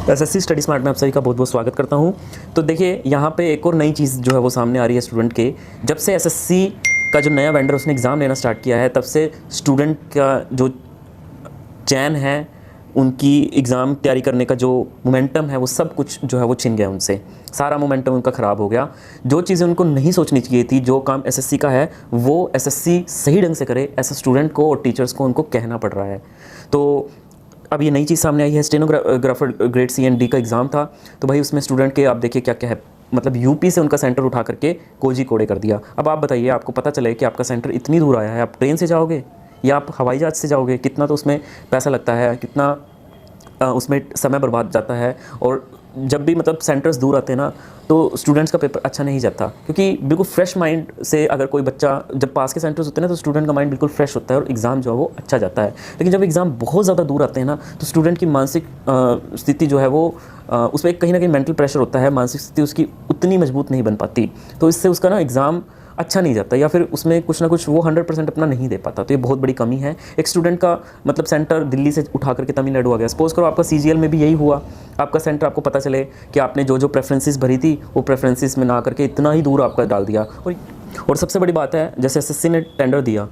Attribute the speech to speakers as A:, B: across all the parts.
A: SSC study smart में आप सभी का बहुत बहुत स्वागत करता हूं। तो देखिए यहाँ पे एक और नई चीज़ जो है वो सामने आ रही है स्टूडेंट के। जब से एसएससी का जो नया वेंडर उसने एग्ज़ाम लेना स्टार्ट किया है, तब से स्टूडेंट का जो चैन है, उनकी एग्ज़ाम तैयारी करने का जो मोमेंटम है, वो सब कुछ जो है वो छिन गया उनसे। सारा मोमेंटम उनका ख़राब हो गया। जो चीज़ें उनको नहीं सोचनी चाहिए थी, जो काम एसएससी का है वो एसएससी सही ढंग से करे, ऐसा स्टूडेंट को और टीचर्स को उनको कहना पड़ रहा है। तो अब ये नई चीज़ सामने आई है। Stenographer grade C and D का एग्ज़ाम था, तो भाई उसमें स्टूडेंट के आप देखिए क्या क्या है, मतलब यूपी से उनका सेंटर उठा करके कोझिकोड कर दिया। अब आप बताइए, आपको पता चले कि आपका सेंटर इतनी दूर आया है, आप ट्रेन से जाओगे या आप हवाई जहाज़ से जाओगे, कितना तो उसमें पैसा लगता है, कितना उसमें समय बर्बाद जाता है। और जब भी मतलब सेंटर्स दूर आते हैं ना, तो स्टूडेंट्स का पेपर अच्छा नहीं जाता, क्योंकि बिल्कुल फ्रेश माइंड से अगर कोई बच्चा, जब पास के सेंटर्स होते हैं ना, तो स्टूडेंट का माइंड बिल्कुल फ्रेश होता है और एग्ज़ाम जो है वो अच्छा जाता है। लेकिन जब एग्ज़ाम बहुत ज़्यादा दूर आते हैं ना, तो स्टूडेंट की मानसिक स्थिति जो है वो उस पर कहीं ना कहीं मेंटल प्रेशर होता है, मानसिक स्थिति उसकी उतनी मजबूत नहीं बन पाती, तो इससे उसका ना एग्ज़ाम अच्छा नहीं जाता, या फिर उसमें कुछ ना कुछ वो 100% अपना नहीं दे पाता। तो ये बहुत बड़ी कमी है। एक स्टूडेंट का मतलब सेंटर दिल्ली से उठा करके तमिलनाडु आ गया। सपोज करो आपका सीजीएल में भी यही हुआ, आपका सेंटर आपको पता चले कि आपने जो जो प्रेफरेंसेस भरी थी वो प्रेफरेंसेस में ना करके इतना ही दूर आपका डाल दिया। और सबसे बड़ी बात है, जैसे एसएससी ने टेंडर दिया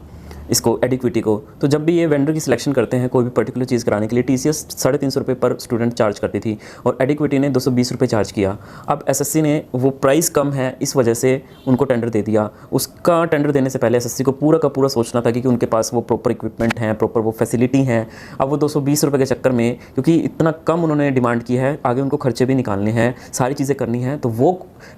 A: इसको एडिक्विटी को, तो जब भी ये वेंडर की सिलेक्शन करते हैं कोई भी पर्टिकुलर चीज़ कराने के लिए, टीसीएस 350 रुपये पर स्टूडेंट चार्ज करती थी और एडिक्विटी ने 220 रुपये चार्ज किया। अब एसएससी ने वो प्राइस कम है इस वजह से उनको टेंडर दे दिया। उसका टेंडर देने से पहले एसएससी को पूरा का पूरा सोचना था कि उनके पास वो प्रॉपर इक्विपमेंट हैं, प्रॉपर वो फैसिलिटी हैं। अब वो 220 रुपये के चक्कर में, क्योंकि इतना कम उन्होंने डिमांड की है, आगे उनको खर्चे भी निकालने हैं, सारी चीज़ें करनी हैं, तो वो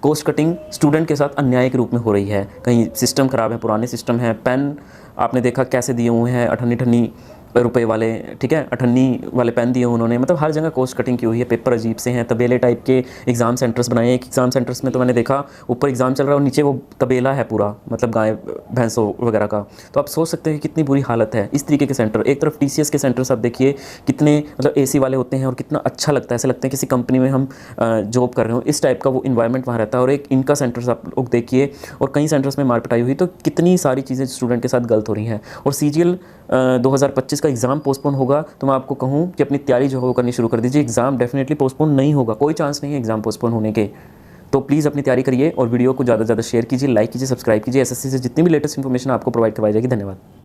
A: कॉस्ट कटिंग स्टूडेंट के साथ अन्याय के रूप में हो रही है। कहीं सिस्टम ख़राब है, पुराने सिस्टम है, पेन आपने देखा कैसे दिए हुए हैं, अठन्नी रुपए वाले, ठीक है, अठन्नी वाले पेन दिए उन्होंने। मतलब हर जगह कॉस्ट कटिंग की हुई है। पेपर अजीब से हैं, तबेले टाइप के एग्ज़ाम सेंटर्स बनाए। एक एग्ज़ाम सेंटर्स में तो मैंने देखा ऊपर एग्ज़ाम चल रहा है और नीचे वो तबेला है पूरा, मतलब गाय भैंसों वगैरह का। तो आप सोच सकते हैं कि कितनी बुरी हालत है इस तरीके के सेंटर। एक तरफ टीसीएस के सेंटर्स आप देखिए कितने मतलब एसी वाले होते हैं और कितना अच्छा लगता है, ऐसा लगता है किसी कंपनी में हम जॉब कर रहे हो, इस टाइप का वो इन्वायरमेंट वहाँ रहता है। और एक इनका सेंटर्स आप लोग देखिए, और कई सेंटर्स में मार पिटाई हुई, तो कितनी सारी चीज़ें स्टूडेंट के साथ गलत हो रही हैं। और सीजीएल 2025 का एग्ज़ाम पोस्टपोन होगा, तो मैं आपको कहूँ कि अपनी तैयारी जो है वो करनी शुरू कर दीजिए। एग्ज़ाम डेफिनेटली पोस्टपोन नहीं होगा, कोई चांस नहीं है एग्ज़ाम पोस्टपोन होने के। तो प्लीज़ अपनी तैयारी करिए और वीडियो को ज़्यादा से ज़्यादा शेयर कीजिए, लाइक कीजिए, सब्सक्राइब कीजिए। एसएससी से जितनी भी लेटेस्ट इन्फॉर्मेशन आपको प्रोवाइड करवाई जाएगी। धन्यवाद।